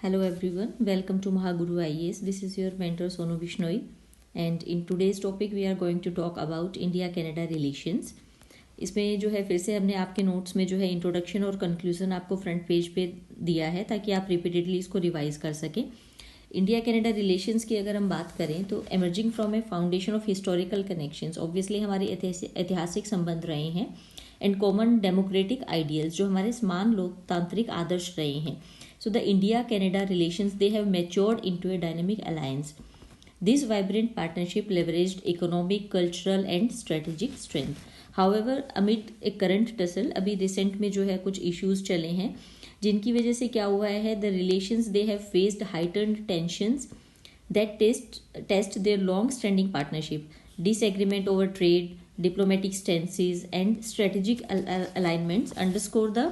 Hello everyone, welcome to Mahaguru IAS. This is your mentor Sonu Bishnoi, and in today's topic we are going to talk about India-Canada relations. इसमें जो है फिर से हमने आपके notes में जो है इंट्रोडक्शन और कंक्लूजन आपको फ्रंट पेज पे दिया है ताकि आप रिपीटेडली इसको रिवाइज कर सकें. इंडिया कनाडा रिलेशंस की अगर हम बात करें तो emerging from A foundation of historical connections, obviously हमारे ऐतिहासिक संबंध रहे हैं, एंड कॉमन डेमोक्रेटिक आइडियल्स जो हमारे समान लोकतांत्रिक आदर्श रहे हैं. So the India-Canada relations, they have matured into a dynamic alliance. This vibrant partnership leveraged economic, cultural and strategic strength. However, amid a current tussle, अभी recent में जो है कुछ issues चले हैं जिनकी वजह से क्या हुआ है, the relations they have faced heightened tensions that test their long-standing partnership. Disagreement over trade, diplomatic stances and strategic alignments underscore the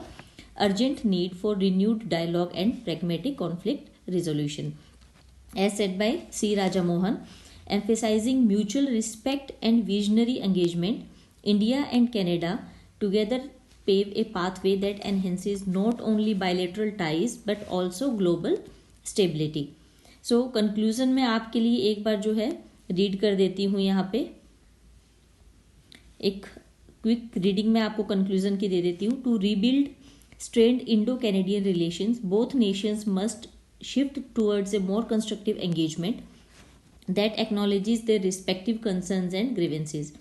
urgent need for renewed dialogue and pragmatic conflict resolution. As said by C. Rajamohan, emphasizing mutual respect and visionary engagement, India and Canada together pave a pathway that enhances not only bilateral ties but also global stability. So conclusion में आपके लिए एक बार जो है read कर देती हूँ. यहाँ पे एक क्विक रीडिंग में आपको कंक्लूजन की दे देती हूँ. To rebuild strained Indo-Canadian relations, both nations must shift towards a more constructive engagement that acknowledges their respective concerns and grievances.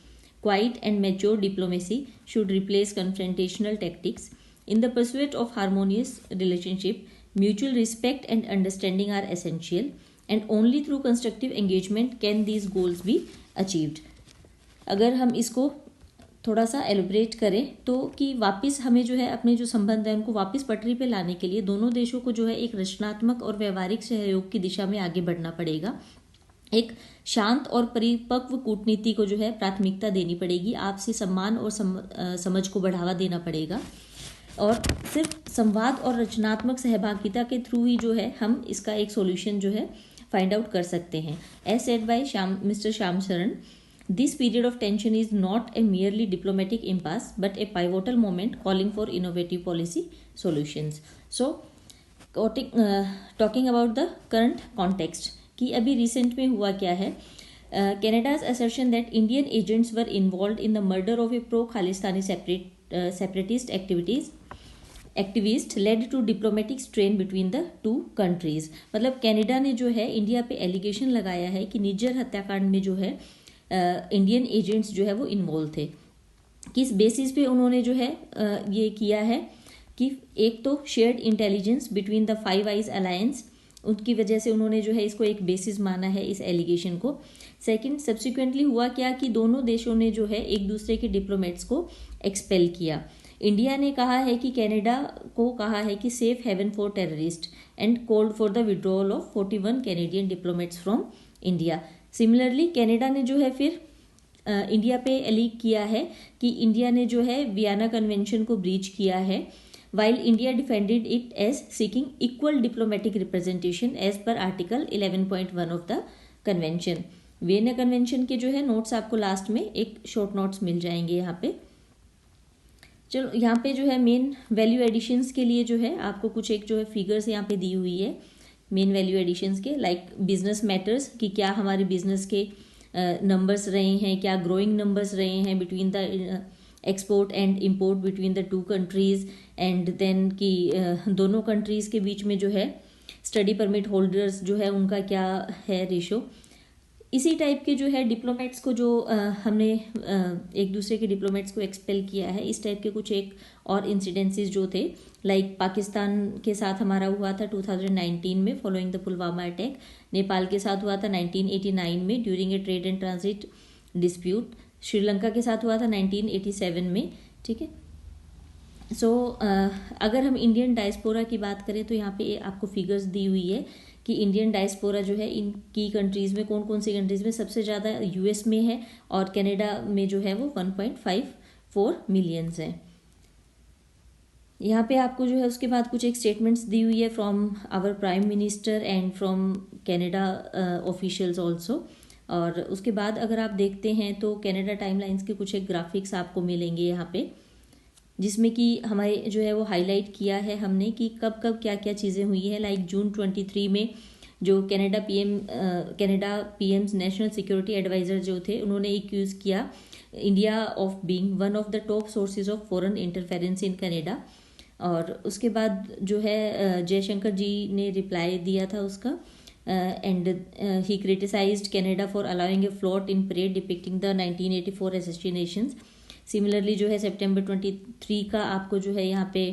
Quiet and mature diplomacy should replace confrontational tactics. In the pursuit of harmonious relationship, mutual respect and understanding are essential, and only through constructive engagement can these goals be achieved. अगर हम इसको थोड़ा सा एलिब्रेट करें तो कि वापस हमें जो है अपने जो संबंध है उनको वापस पटरी पे लाने के लिए दोनों देशों को जो है एक रचनात्मक और व्यवहारिक सहयोग की दिशा में आगे बढ़ना पड़ेगा. एक शांत और परिपक्व कूटनीति को जो है प्राथमिकता देनी पड़ेगी. आपसी सम्मान और समझ को बढ़ावा देना पड़ेगा, और सिर्फ संवाद और रचनात्मक सहभागिता के थ्रू ही जो है हम इसका एक सॉल्यूशन जो है फाइंड आउट कर सकते हैं. As said by mister Shyam Sharan, this period of tension is not a merely diplomatic impasse but a pivotal moment calling for innovative policy solutions. So talking about the current context कि अभी recent में हुआ क्या है. Canada's assertion that Indian agents were involved in the murder of a pro-Khalistani separatist activist led to diplomatic strain between the two countries. मतलब Canada ने जो है इंडिया पे एलिगेशन लगाया है कि निज्जर हत्याकांड में जो है इंडियन एजेंट्स जो है वो इन्वॉल्व थे. किस बेसिस पे उन्होंने जो है ये किया है कि एक तो shared intelligence between the five eyes alliance, उनकी वजह से उन्होंने जो है इसको एक बेसिस माना है इस एलिगेशन को. सेकंड, सब्सिक्वेंटली हुआ क्या कि दोनों देशों ने जो है एक दूसरे के डिप्लोमेट्स को एक्सपेल किया. इंडिया ने कहा है कि कनाडा को कहा है कि safe haven for terrorist and called for the withdrawal of 41 Canadian diplomats from India. Similarly Canada ने जो है फिर इंडिया पे एलीग किया है कि इंडिया ने जो है वियना कन्वेंशन को ब्रीच किया है, while India defended it as seeking equal diplomatic representation as per Article 11.1 of the Convention. Vienna convention के जो है नोट्स आपको लास्ट में एक शॉर्ट नोट्स मिल जाएंगे यहाँ पे. चलो यहाँ पे जो है मेन वैल्यू एडिशंस के लिए जो है आपको कुछ एक जो है फिगर्स यहाँ पे दी हुई है मेन वैल्यू एडिशंस के, लाइक बिजनेस मैटर्स कि क्या हमारे बिजनेस के नंबर्स रहे हैं, क्या ग्रोइंग नंबर्स रहे हैं between the export and import between the two countries, and then कि दोनों कंट्रीज़ के बीच में जो है स्टडी परमिट होल्डर्स जो है उनका क्या है रेशो. इसी टाइप के जो है डिप्लोमेट्स को जो हमने एक दूसरे के डिप्लोमेट्स को एक्सपेल किया है, इस टाइप के कुछ एक और इंसिडेंसेस जो थे, लाइक पाकिस्तान के साथ हमारा हुआ था 2019 में following the Pulwama attack. Nepal के साथ हुआ था 1989 में during a trade and transit dispute. Sri Lanka के साथ हुआ था 1987 में. ठीक है. सो अगर हम इंडियन डायस्पोरा की बात करें तो यहाँ पे आपको फिगर्स दी हुई है कि इंडियन डायस्पोरा जो है इनकी कंट्रीज़ में कौन कौन सी कंट्रीज़ में सबसे ज़्यादा यूएस में है, और कनाडा में जो है वो 1.54 मिलियंस हैं. यहाँ पे आपको जो है उसके बाद कुछ एक स्टेटमेंट्स दी हुई है from our prime minister and from Canada officials also. और उसके बाद अगर आप देखते हैं तो कनाडा टाइमलाइंस के कुछ एक ग्राफिक्स आपको मिलेंगे यहाँ पे. जिसमें कि हमारे जो है वो हाईलाइट किया है हमने कि कब कब क्या क्या चीज़ें हुई है। लाइक जून 23 में जो Canada PM's national security adviser जो थे, उन्होंने एक्यूज़ किया India of being one of the top sources of foreign interference in Canada. और उसके बाद जो है जयशंकर जी ने रिप्लाई दिया था उसका, and he criticised Canada for allowing A float in parade depicting the 1984 assassinations. Similarly जो है सितंबर 23 का आपको जो है यहाँ पे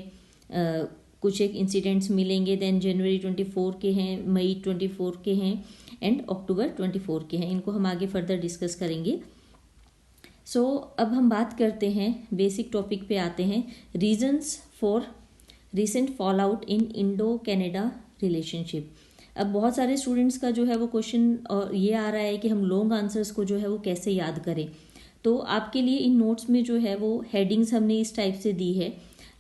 कुछ एक इंसिडेंट्स मिलेंगे। देन जनवरी 24 के हैं, मई 24 के हैं एंड अक्टूबर 24 के हैं। इनको हम आगे फर्दर डिस्कस करेंगे। सो अब हम बात करते हैं, बेसिक टॉपिक पे आते हैं, reasons for recent fall out in Indo Canada relationship. अब बहुत सारे स्टूडेंट्स का जो है वो क्वेश्चन और ये आ रहा है कि हम लॉन्ग आंसर्स को जो है वो कैसे याद करें। तो आपके लिए इन नोट्स में जो है वो हेडिंग्स हमने इस टाइप से दी है।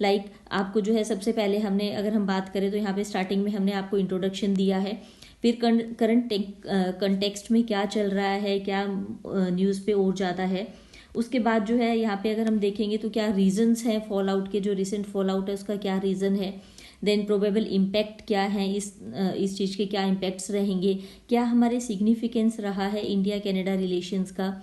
लाइक आपको जो है सबसे पहले हमने, अगर हम बात करें तो यहाँ पे स्टार्टिंग में हमने आपको इंट्रोडक्शन दिया है, फिर करंट कंटेक्स्ट में क्या चल रहा है, क्या न्यूज़ पे और ज़्यादा है। उसके बाद जो है यहाँ पे अगर हम देखेंगे तो क्या रीजंस हैं फॉल आउट के, जो रिसेंट फॉल आउट है उसका क्या रीज़न है। देन प्रोबेबल इम्पैक्ट क्या है, इस चीज़ के क्या इम्पैक्ट्स रहेंगे, क्या हमारे सिग्निफिकेंस रहा है इंडिया कनाडा रिलेशंस का।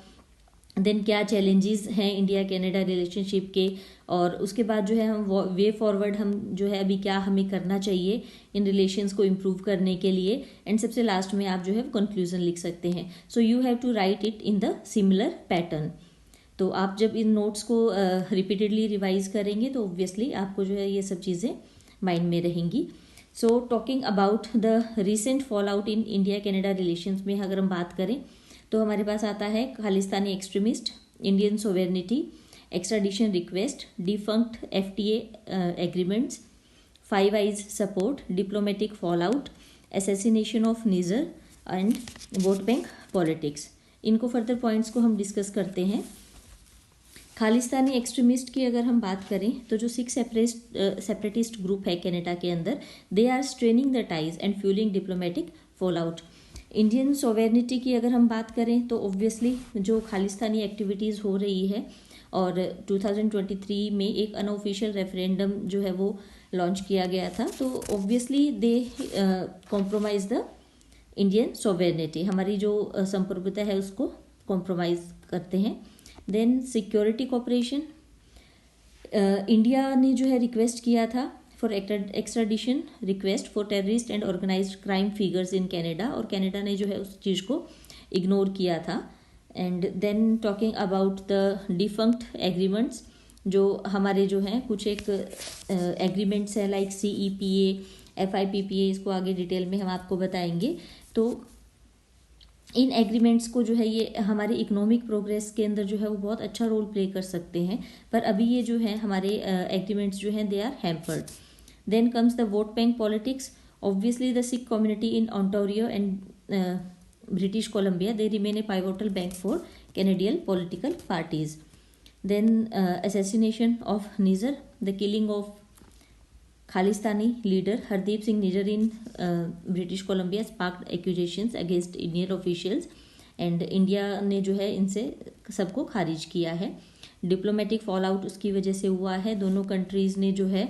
देन क्या चैलेंजेस हैं इंडिया कनाडा रिलेशनशिप के, और उसके बाद जो है हम वे फॉरवर्ड हम जो है अभी क्या हमें करना चाहिए इन रिलेशंस को इम्प्रूव करने के लिए। एंड सबसे लास्ट में आप जो है कंक्लूजन लिख सकते हैं। So you have to write it in the similar pattern. तो आप जब इन नोट्स को रिपीटेडली रिवाइज करेंगे तो ऑब्वियसली आपको जो है ये सब चीज़ें माइंड में रहेंगी। So talking about the recent fall out in India Canada relations में अगर हम बात करें तो हमारे पास आता है Khalistani extremist, Indian sovereignty, extradition request, defunct FTA agreements, five eyes support, diplomatic fallout, assassination of Nijjar and vote bank politics. इनको फर्दर पॉइंट्स को हम डिस्कस करते हैं। खालिस्तानी एक्सट्रीमिस्ट की अगर हम बात करें तो जो 6 सेपरेटिस्ट ग्रुप है कनाडा के अंदर, they are straining the ties and fuelling diplomatic fallout. Indian sovereignty की अगर हम बात करें तो ऑब्वियसली जो खालिस्तानी एक्टिविटीज़ हो रही है, और 2023 में एक अनऑफिशियल रेफरेंडम जो है वो लॉन्च किया गया था, तो obviously they compromise the Indian sovereignty, हमारी जो संप्रभुता है उसको कॉम्प्रोमाइज करते हैं। देन सिक्योरिटी कोऑपरेशन, इंडिया ने जो है रिक्वेस्ट किया था for extradition request for terrorist and organized crime figures in Canada, और कनाडा ने जो है उस चीज़ को इग्नोर किया था। And then talking about the defunct agreements, जो हमारे जो हैं कुछ एक एग्रीमेंट्स हैं लाइक CEPA, FIPPA, इसको आगे डिटेल में हम आपको बताएंगे। तो इन एग्रीमेंट्स को जो है ये हमारे इकोनॉमिक प्रोग्रेस के अंदर जो है वो बहुत अच्छा रोल प्ले कर सकते हैं, पर अभी ये जो है हमारे एग्रीमेंट्स जो हैं they are hampered. Then comes the vote bank politics, obviously the Sikh community in Ontario and British Columbia, they remain a pivotal bank for Canadian political parties. Then assassination of Nijjar, the killing of Khalistani leader Hardeep Singh Nijjar in British Columbia sparked accusations against Indian officials, and India ने जो है इनसे सबको खारिज किया है। Diplomatic fall out उसकी वजह से हुआ है, दोनों कंट्रीज़ ने जो है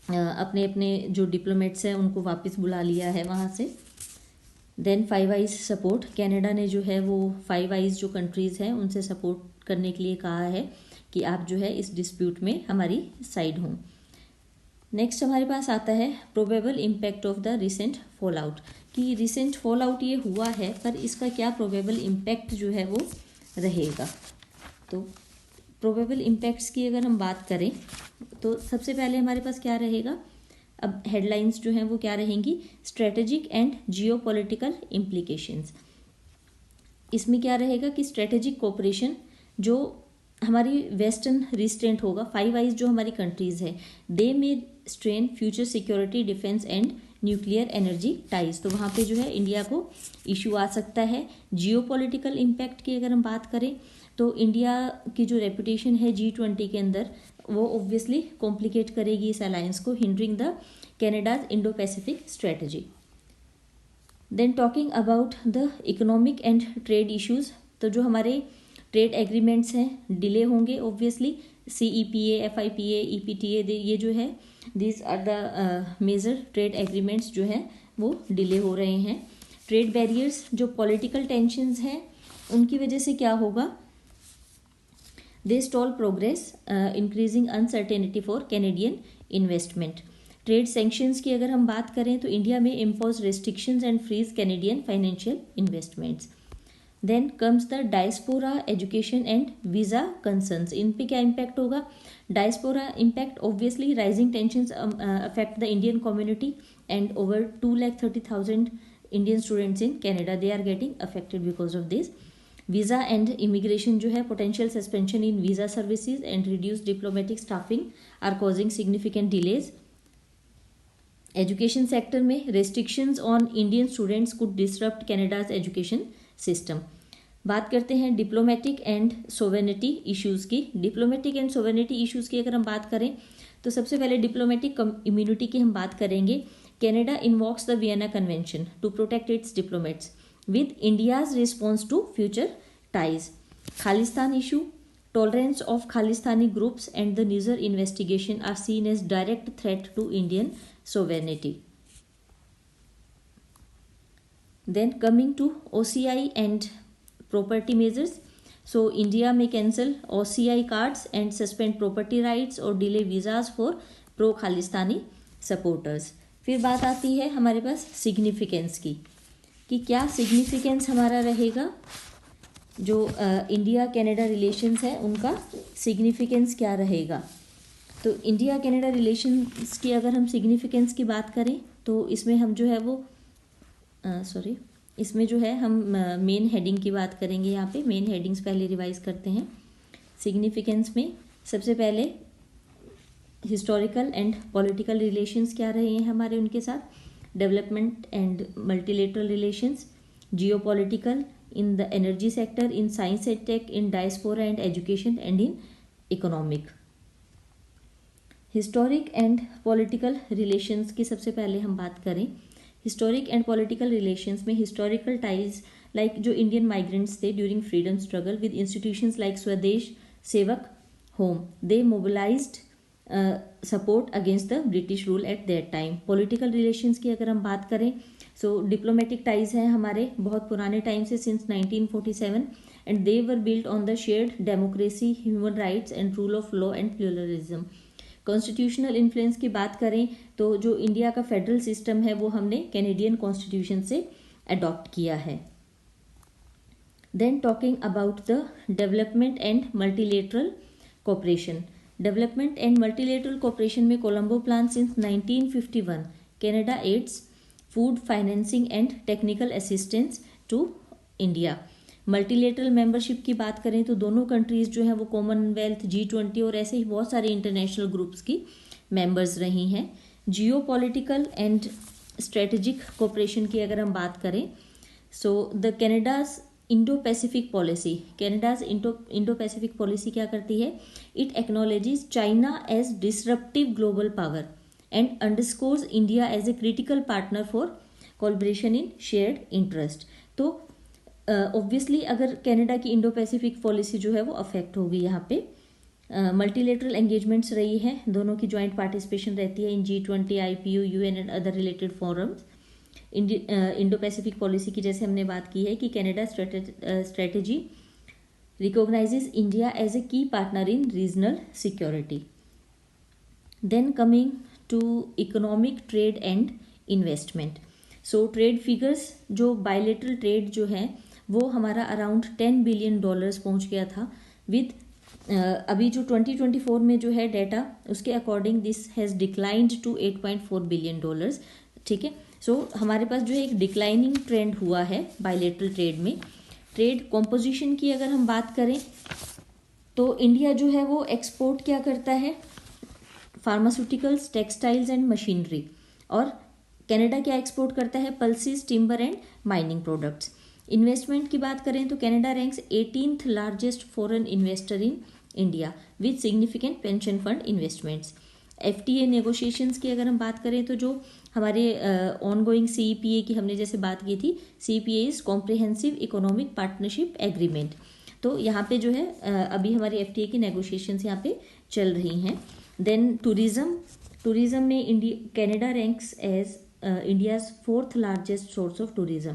अपने अपने जो डिप्लोमेट्स हैं उनको वापस बुला लिया है वहाँ से। Then five eyes support, Canada ने जो है वो फाइव आइज जो कंट्रीज़ हैं उनसे सपोर्ट करने के लिए कहा है कि आप जो है इस डिस्प्यूट में हमारी साइड हों। नेक्स्ट हमारे पास आता है probable impact of the recent fall out, कि रिसेंट फॉल आउट ये हुआ है पर इसका क्या प्रोबेबल इम्पैक्ट जो है वो रहेगा। तो प्रोबेबल इम्पैक्ट्स की अगर हम बात करें तो सबसे पहले हमारे पास क्या रहेगा, अब हेडलाइंस जो हैं वो क्या रहेंगी, स्ट्रेटेजिक एंड जियोपॉलिटिकल इम्प्लीकेशंस। इसमें क्या रहेगा कि स्ट्रेटेजिक कोऑपरेशन जो हमारी वेस्टर्न रिस्ट्रेंट होगा, फाइव आइज जो हमारी कंट्रीज है, दे में strain future security, defence and nuclear energy ties, तो वहाँ पे जो है इंडिया को इशू आ सकता है। जियोपॉलिटिकल इम्पैक्ट की अगर हम बात करें तो इंडिया की जो रेपुटेशन है G20 के अंदर वो ऑब्वियसली कॉम्प्लिकेट करेगी इस अलायंस को, hindering the Canada's Indo Pacific strategy. Then talking about the economic and trade issues, तो जो हमारे ट्रेड एग्रीमेंट्स हैं डिले होंगे ऑब्वियसली, CEPA, FIPA, EPTA, ये जो है this are the major trade agreements जो हैं वो डिले हो रहे हैं। ट्रेड बैरियर्स, जो पॉलिटिकल टेंशंस हैं उनकी वजह से क्या होगा, they stall progress, increasing uncertainty for Canadian investment. Trade sanctions की अगर हम बात करें तो इंडिया में impose restrictions and freeze Canadian financial investments. Then comes the diaspora, education and visa concerns. इन पे क्या इम्पैक्ट होगा, diaspora impact obviously rising tensions affect the Indian community and over 230,000 Indian students in Canada they are getting affected because of this. Visa and immigration जो है, potential suspension in visa services and reduce diplomatic staffing are causing significant delays. Education sector में restrictions on Indian students could disrupt Canada's education system. बात करते हैं diplomatic and sovereignty issues की। Diplomatic and sovereignty issues की अगर हम बात करें तो सबसे पहले डिप्लोमेटिक इम्यूनिटी की हम बात करेंगे। Canada invokes the Vienna convention to protect its diplomats with India's response to future ties. Khalistan issue, tolerance of Khalistani groups and the Nijjar investigation are seen as direct threat to Indian sovereignty. Then coming to OCI and property measures. So India may cancel OCI cards and suspend property rights or delay visas for pro Khalistani supporters. फिर बात आती है हमारे पास significance की, कि क्या significance हमारा रहेगा, जो इंडिया कैनेडा रिलेशंस है उनका सिग्निफिकेंस क्या रहेगा। तो इंडिया कनाडा रिलेशंस की अगर हम सिग्निफिकेंस की बात करें तो इसमें हम जो है वो इसमें जो है हम मेन हेडिंग की बात करेंगे। यहाँ पे मेन हेडिंग्स पहले रिवाइज करते हैं। सिग्निफिकेंस में सबसे पहले हिस्टोरिकल एंड पॉलिटिकल रिलेशंस क्या रहे हैं हमारे उनके साथ, development and multilateral relations, geopolitical, in the energy sector, in science and tech, in diaspora and education and in economic. Historic and political relations की सबसे पहले हम बात करें। हिस्टोरिक एंड पॉलिटिकल रिलेशंस में हिस्टोरिकल टाइज लाइक जो Indian migrants थे during freedom struggle with institutions like Swadesh Sevak home, they mobilized support against the British rule at that time. Political relations की अगर हम बात करें सो डिप्लोमेटिक टाइज हैं हमारे बहुत पुराने टाइम से, since 1947, and they were built on the shared democracy, human rights and rule of law and pluralism. Constitutional influence की बात करें तो जो इंडिया का फेडरल सिस्टम है वो हमने कैनेडियन कॉन्स्टिट्यूशन से अडॉप्ट किया है। Then talking about the development and multilateral cooperation. Development and multilateral cooperation में Colombo plan since 1951, Canada aids food financing and technical assistance to India. Multilateral membership की बात करें तो दोनों कंट्रीज जो हैं वो कॉमनवेल्थ, G20 और ऐसे ही बहुत सारे इंटरनेशनल ग्रुप्स की मेंबर्स रही हैं। Geopolitical and strategic cooperation की अगर हम बात करें so the Canada's Indo Pacific policy, Canada's Indo Pacific policy क्या करती है, it acknowledges China as disruptive global power and underscores India as a critical partner for collaboration in shared interest. तो obviously अगर कनाडा की Indo Pacific policy जो है वो affect होगी यहाँ पे। मल्टीलेटरल एंगेजमेंट्स रही है, दोनों की ज्वाइंट पार्टिसिपेशन रहती है in G20, IPU, UN and other related forums. Indo Pacific policy की जैसे हमने बात की है कि Canada strategy recognises India as a key partner in regional security. Then coming to economic trade and investment. So trade figures, जो bilateral trade जो है वो हमारा अराउंड $10 बिलियन पहुंच गया था विद अभी जो 2024 में जो है डेटा उसके according this has declined to $8.4 billion. ठीक है, सो हमारे पास जो एक डिक्लाइनिंग ट्रेंड हुआ है बायलेटरल ट्रेड में। ट्रेड कॉम्पोजिशन की अगर हम बात करें तो इंडिया जो है वो एक्सपोर्ट क्या करता है, फार्मास्यूटिकल्स, टेक्सटाइल्स एंड मशीनरी, और कनाडा क्या एक्सपोर्ट करता है, pulses, timber and mining products. Investment की बात करें तो Canada ranks 18th largest foreign investor in India with significant pension fund investments. FTA negotiations की अगर हम बात करें तो जो हमारे ऑनगोइंग CEPA की हमने जैसे बात की थी, CEPA is comprehensive economic partnership agreement. तो यहाँ पे जो है अभी हमारी FTA की नेगोशिएशंस यहाँ पे चल रही हैं। देन टूरिज्म में Canada ranks as India's 4th largest source of tourism,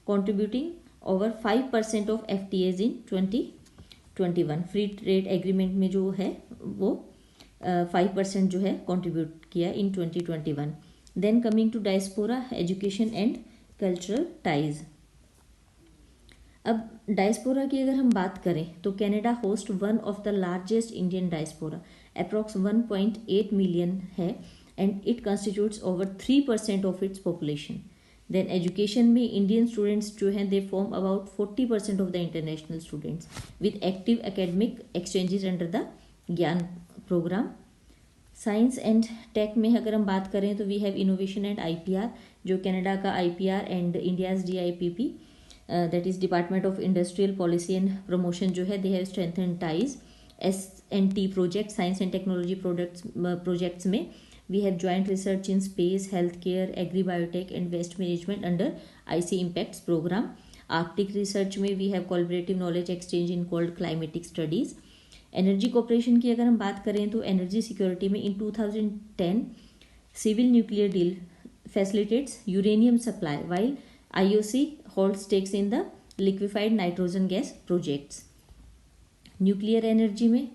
contributing over 5% of FTAs in 2021। Free trade agreement में जो है वो 5% जो है कंट्रीब्यूट किया in 2021। Then coming to diaspora, education and cultural ties. अब डायस्पोरा की अगर हम बात करें तो Canada host one of the largest Indian diaspora, approx 1.8 million है, and it constitutes over 3% of its population. Then education में इंडियन स्टूडेंट्स जो हैं they form about 40% of the international students with active academic exchanges under the GIAN program. Science and tech में अगर हम बात करें तो we have innovation and IPR, जो कनाडा का IPR and India's DIPP, that is department of industrial policy and promotion जो है they have strengthen ties. S&T project, science and technology projects में we have joint research in space, health care, agri biotech and waste management under IC impacts programme. Arctic research में we have collaborative knowledge exchange in cold climatic studies. Energy corporation की अगर हम बात करें तो energy security में in 2010 civil nuclear deal facilitates uranium supply while IOC holds stakes in the liquefied nitrogen gas projects. Nuclear energy में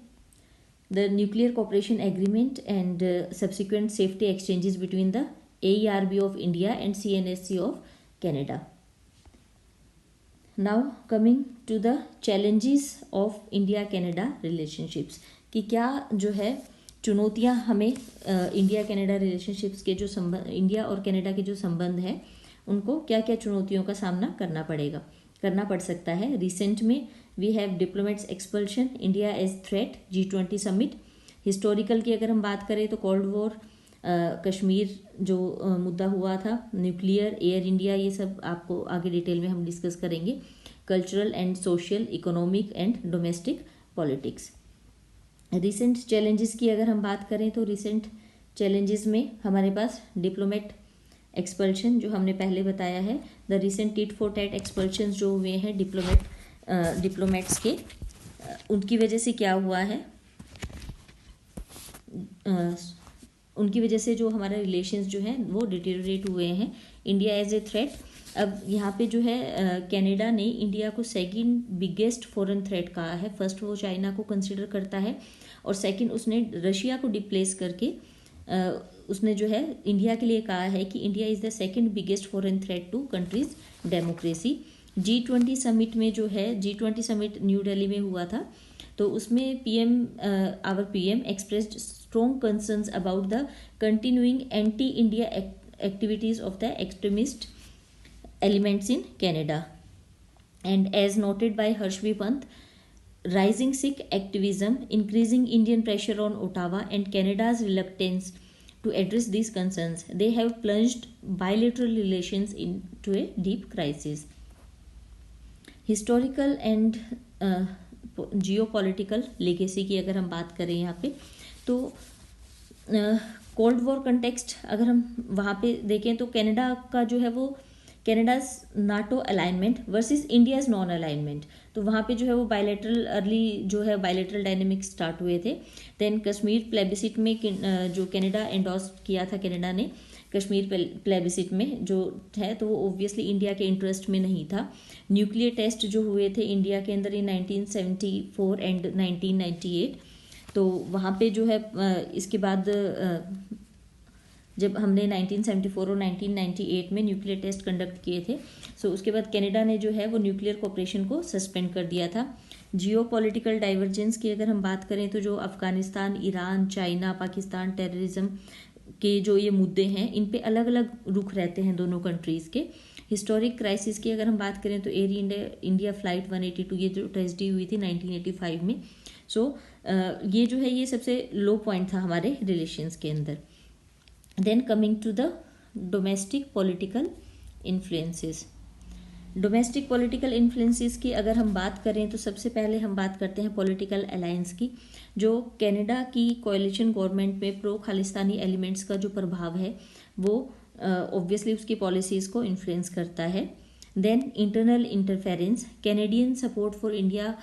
the nuclear cooperation agreement and subsequent safety exchanges between the AERB of India and CNSC of Canada. Now coming to the challenges of India-Canada relationships, कि क्या जो है चुनौतियां हमें India Canada relationships के जो संबंध, इंडिया और कनाडा के जो संबंध है उनको क्या क्या चुनौतियों का सामना करना पड़ सकता है। रिसेंट में we have diplomats expulsion, India as threat, G20 summit. Historical की अगर हम बात करें तो कोल्ड वॉर, कश्मीर जो मुद्दा हुआ था, न्यूक्लियर, एयर इंडिया, ये सब आपको आगे डिटेल में हम डिस्कस करेंगे। Cultural and social, economic and domestic politics. Recent challenges की अगर हम बात करें तो रिसेंट चैलेंजेस में हमारे पास डिप्लोमेट एक्सपल्शन जो हमने पहले बताया है, the recent tit for tat expulsion जो हुए हैं डिप्लोमेट्स के, उनकी वजह से क्या हुआ है, उनकी वजह से जो हमारे रिलेशंस जो हैं वो डिटेरियोरेट हुए हैं। इंडिया एज ए थ्रेट, अब यहाँ पे जो है कनाडा ने इंडिया को सेकंड बिगेस्ट फॉरेन थ्रेट कहा है। फर्स्ट वो चाइना को कंसिडर करता है और सेकंड उसने रशिया को डिप्लेस करके उसने जो है इंडिया के लिए कहा है कि India is the second biggest foreign threat to countries democracy. G20 summit में जो है, G20 समिट न्यू दिल्ली में हुआ था, तो उसमें our PM expressed strong concerns about the continuing anti India activities of the extremist elements in Canada, and as noted by Harshvi Pant, rising Sikh activism, increasing Indian pressure on Ottawa, and Canada's reluctance to address these concerns, they have plunged bilateral relations into a deep crisis. Historical and geopolitical legacy की अगर हम बात करें यहाँ पे तो cold war context अगर हम वहाँ पे देखें तो कनाडा का जो है वो Canada's NATO alignment versus India's non alignment, तो वहाँ पे जो है वो बायलैटरल अर्ली जो है बायलैटरल डायनेमिक्स स्टार्ट हुए थे। देन कश्मीर प्लेबिसिट में जो कनाडा एंडोर्स किया था, कनाडा ने कश्मीर प्लेबिसिट में जो है, तो वो ओब्वियसली इंडिया के इंटरेस्ट में नहीं था। न्यूक्लियर टेस्ट जो हुए थे इंडिया के अंदर इन 1974 एंड 1998, तो वहाँ पे जो है इसके बाद जब हमने 1974 और 1998 में न्यूक्लियर टेस्ट कंडक्ट किए थे, सो उसके बाद कनाडा ने जो है वो न्यूक्लियर कोऑपरेशन को सस्पेंड कर दिया था। जियोपॉलिटिकल डाइवर्जेंस की अगर हम बात करें तो जो Afghanistan, Iran, China, Pakistan, terrorism के जो ये मुद्दे हैं, इन पे अलग अलग रुख रहते हैं दोनों कंट्रीज़ के। हिस्टोरिक क्राइसिस की अगर हम बात करें तो एयर इंडिया फ्लाइट 182, ये जो ट्रेजिडी हुई थी 1985 में, सो ये जो है ये सबसे लो पॉइंट था हमारे रिलेशंस के अंदर। Then coming to the domestic political influences. Domestic political influences की अगर हम बात करें तो सबसे पहले हम बात करते हैं पॉलिटिकल अलायंस की, जो कनाडा की कोalition गवर्नमेंट में प्रो खालिस्तानी एलिमेंट्स का जो प्रभाव है वो ऑब्वियसली उसकी पॉलिसीज़ को इन्फ्लुएंस करता है। Then internal interference, Canadian support for India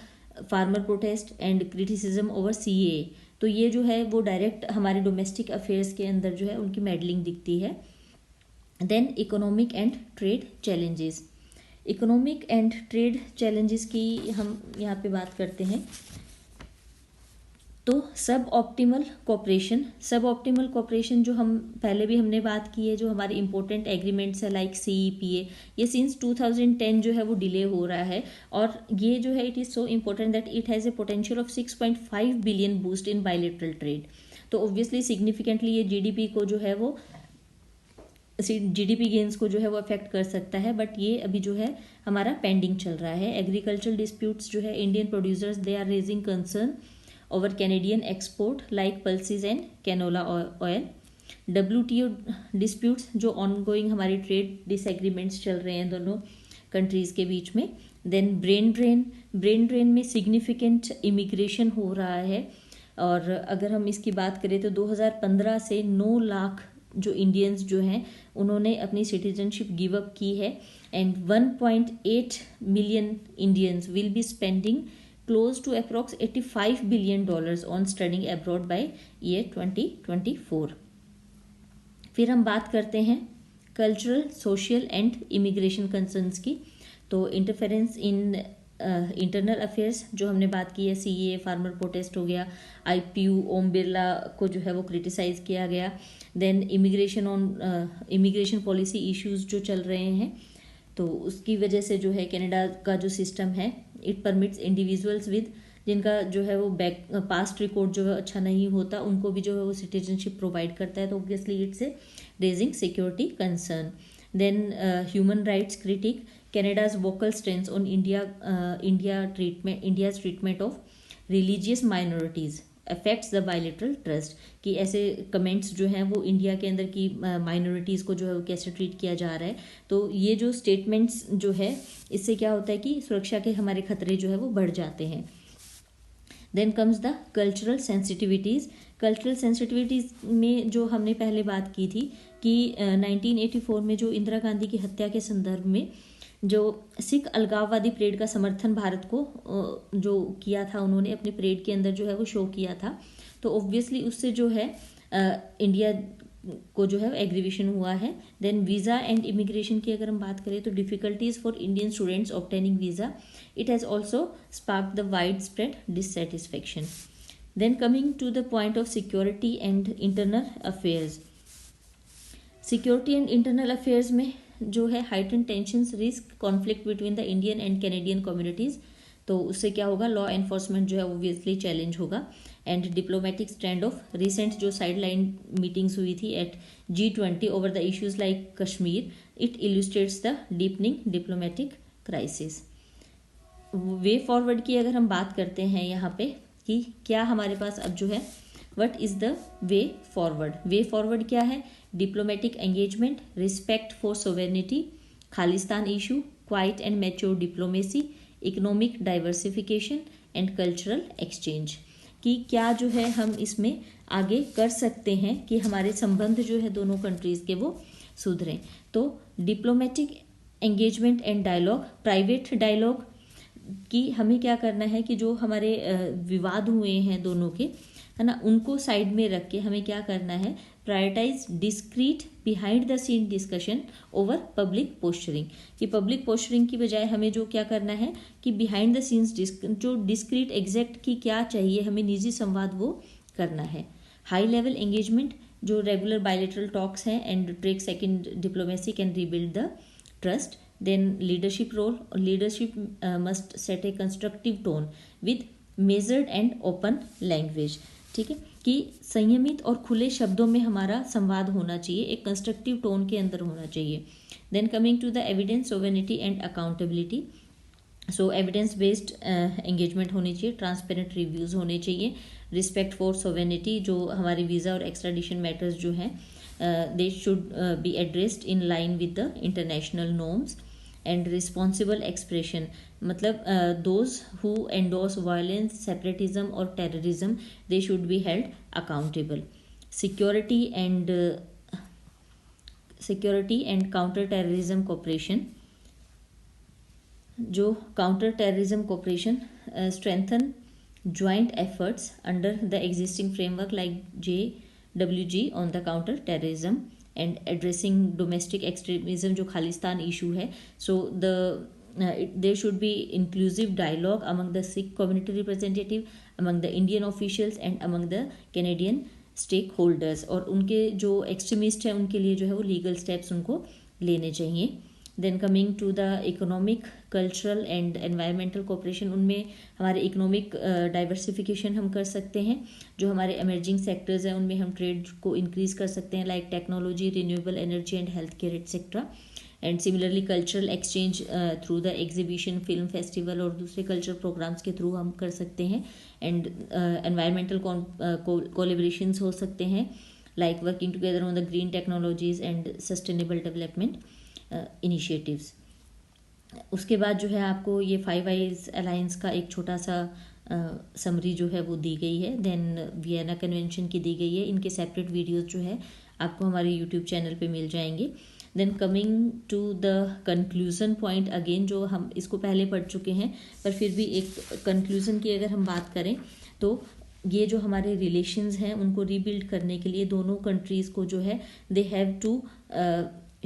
farmer protest and criticism over CAA. तो ये जो है वो डायरेक्ट हमारे डोमेस्टिक अफेयर्स के अंदर जो है उनकी मेडलिंग दिखती है। Then economic and trade challenges. Economic and trade challenges की हम यहाँ पे बात करते हैं। तो सब ऑप्टिमल कॉपरेशन जो हम पहले भी हमने बात की है, जो हमारे इंपॉर्टेंट एग्रीमेंट्स है लाइक CEPA, ये सिंस 2010 जो है वो डिले हो रहा है। और ये जो है it is so important that it has a potential of 6.5 billion boost in bilateral trade. तो ऑब्वियसली सिग्निफिकेंटली ये जीडीपी को जो है वो जीडीपी गेन्स को जो है वो अफेक्ट कर सकता है, बट ये अभी जो है हमारा पेंडिंग चल रहा है। एग्रीकल्चरल डिस्प्यूट्स जो है Indian producers they are raising concern over Canadian export like pulses and canola oil. WTO disputes जो ऑनगोइंग हमारी ट्रेड डिसएग्रीमेंट्स चल रहे हैं दोनों कंट्रीज़ के बीच में। देन ब्रेन ड्रेन में सिग्निफिकेंट इमिग्रेशन हो रहा है। और अगर हम इसकी बात करें तो 2015 से 9 लाख जो इंडियंस जो हैं उन्होंने अपनी सिटीजनशिप गिव अप की है। And 1.8 million Indians will be spending close to approx $85 billion on studying abroad by year 2024। फिर हम बात करते हैं cultural, social and immigration concerns की। तो इंटरफेरेंस इन इंटरनल अफेयर्स जो हमने बात की है, CEA, फार्मर प्रोटेस्ट हो गया, IPU, ओम बिरला को जो है वो क्रिटिसाइज किया गया। देन इमिग्रेशन पॉलिसी इश्यूज जो चल रहे हैं, तो उसकी वजह से जो है कनाडा का जो सिस्टम है इट परमिट्स इंडिविजुअल्स विद जिनका जो है वो पास्ट रिकॉर्ड जो है अच्छा नहीं होता, उनको भी जो है वो सिटीजनशिप प्रोवाइड करता है। तो obviously it's a raising security concern. Then human rights critic Canada's vocal stance on India's treatment of religious minorities affects the bilateral trust। कि ऐसे कमेंट्स जो हैं वो इंडिया के अंदर की माइनॉरिटीज़ को जो है वो कैसे ट्रीट किया जा रहा है। तो ये जो स्टेटमेंट्स जो है इससे क्या होता है कि सुरक्षा के हमारे खतरे जो है वो बढ़ जाते हैं। Then comes the cultural sensitivities में जो हमने पहले बात की थी कि 1984 में जो इंदिरा गांधी की हत्या के संदर्भ में जो सिख अलगाववादी परेड का समर्थन भारत को जो किया था, उन्होंने अपने परेड के अंदर जो है वो शो किया था। तो ऑब्वियसली उससे जो है इंडिया को जो है एग्रीवेशन हुआ है। देन वीज़ा एंड इमिग्रेशन की अगर हम बात करें तो difficulties for Indian students obtaining visa, it has also spark the wide spread dissatisfaction. Then coming to the point of security and internal affairs. Security and internal affairs में जो है heighten tensions, risk, conflict between the Indian and Canadian communities. तो उससे क्या होगा, law enforcement जो है obviously challenge होगा। And diplomatic stand off recent जो साइडलाइन मीटिंग्स हुई थी at G20 over the issues like Kashmir, it illustrates the deepening diplomatic crisis. Way forward की अगर हम बात करते हैं यहाँ पे कि क्या हमारे पास अब जो है what is the way forward क्या है, diplomatic engagement, respect for sovereignty, Khalistan issue, quiet and mature diplomacy, economic diversification and cultural exchange. कि क्या जो है हम इसमें आगे कर सकते हैं कि हमारे संबंध जो है दोनों कंट्रीज़ के वो सुधरें। तो diplomatic engagement and dialogue, private dialogue कि हमें क्या करना है कि जो हमारे विवाद हुए हैं दोनों के, है ना, उनको साइड में रख के हमें क्या करना है, prioritize discreet behind the scene discussion over public posturing. कि पब्लिक पोस्चरिंग की बजाय हमें जो क्या करना है कि बिहाइंड द सीन्स जो डिस्क्रीट एग्जैक्ट की क्या चाहिए, हमें निजी संवाद वो करना है। हाई लेवल एंगेजमेंट जो रेगुलर बायलैटरल टॉक्स हैं and track second diplomacy can rebuild the trust. Then leadership role, leadership must set a constructive tone with measured and open language. ठीक है, कि संयमित और खुले शब्दों में हमारा संवाद होना चाहिए, एक कंस्ट्रक्टिव टोन के अंदर होना चाहिए। Then coming to the evidence, sovereignty and accountability. So evidence based engagement होनी चाहिए, ट्रांसपेरेंट रिव्यूज़ होने चाहिए, रिस्पेक्ट फॉर सोवेरेनिटी, जो हमारे वीज़ा और एक्स्ट्राडिशन मैटर्स जो हैं they should be addressed in line with the international norms. And responsible expression, मतलब those who endorse violence, separatism और terrorism, they should be held accountable. Security and counter terrorism cooperation, जो counter terrorism cooperation strengthen joint efforts under the existing framework like JWG on the counter terrorism and addressing domestic extremism जो Khalistan issue है. So there should be inclusive dialogue among the Sikh community representative, among the Indian officials and among the Canadian stakeholders. और उनके जो extremist हैं उनके लिए जो है वो लीगल स्टेप्स उनको लेने चाहिए. Then coming to the economic, cultural and environmental cooperation, उनमें हमारे इकोनॉमिक डाइवर्सिफिकेशन हम कर सकते हैं. जो हमारे एमर्जिंग सेक्टर्स हैं उनमें हम ट्रेड को इंक्रीज कर सकते हैं, like technology, renewable energy and health care etcetera. And similarly cultural exchange through the exhibition, film festival और दूसरे कल्चर प्रोग्राम्स के थ्रू हम कर सकते हैं. एंड एनवायरमेंटल कोलेबरेशंस हो सकते हैं, like working together on the green technologies and sustainable development initiatives. उसके बाद जो है आपको ये 5 आइज अलायंस का एक छोटा सा समरी जो है वो दी गई है. देन वियना कन्वेंशन की दी गई है. इनके सेपरेट वीडियोस जो है आपको हमारे यूट्यूब चैनल पे मिल जाएंगे. Then coming to the conclusion point, again जो हम इसको पहले पढ़ चुके हैं पर फिर भी एक कंक्लूज़न की अगर हम बात करें तो ये जो हमारे रिलेशंस हैं उनको रीबिल्ड करने के लिए दोनों कंट्रीज़ को जो है they have to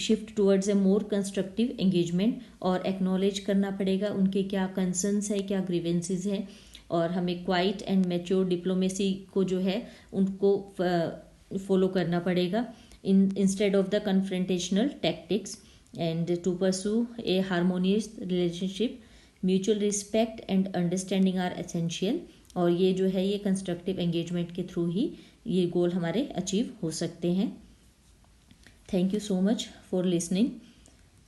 shift towards a more constructive engagement और एक्नॉलेज करना पड़ेगा उनके क्या कंसर्न्स है, क्या ग्रीवेंसेस है. और हमें क्वाइट एंड मैच्योर डिप्लोमेसी को जो है उनको फॉलो करना पड़ेगा instead of the confrontational tactics, and to pursue a harmonious relationship, mutual respect and understanding are essential. और ये जो है ये कंस्ट्रक्टिव एंगेजमेंट के थ्रू ही ये गोल हमारे अचीव हो सकते हैं. Thank you so much for listening.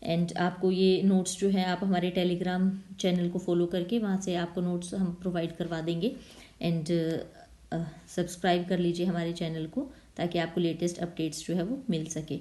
And आपको ये नोट्स जो है आप हमारे टेलीग्राम चैनल को फॉलो करके वहाँ से आपको नोट्स हम प्रोवाइड करवा देंगे. एंड सब्सक्राइब कर लीजिए हमारे चैनल को ताकि आपको लेटेस्ट अपडेट्स जो है वो मिल सके.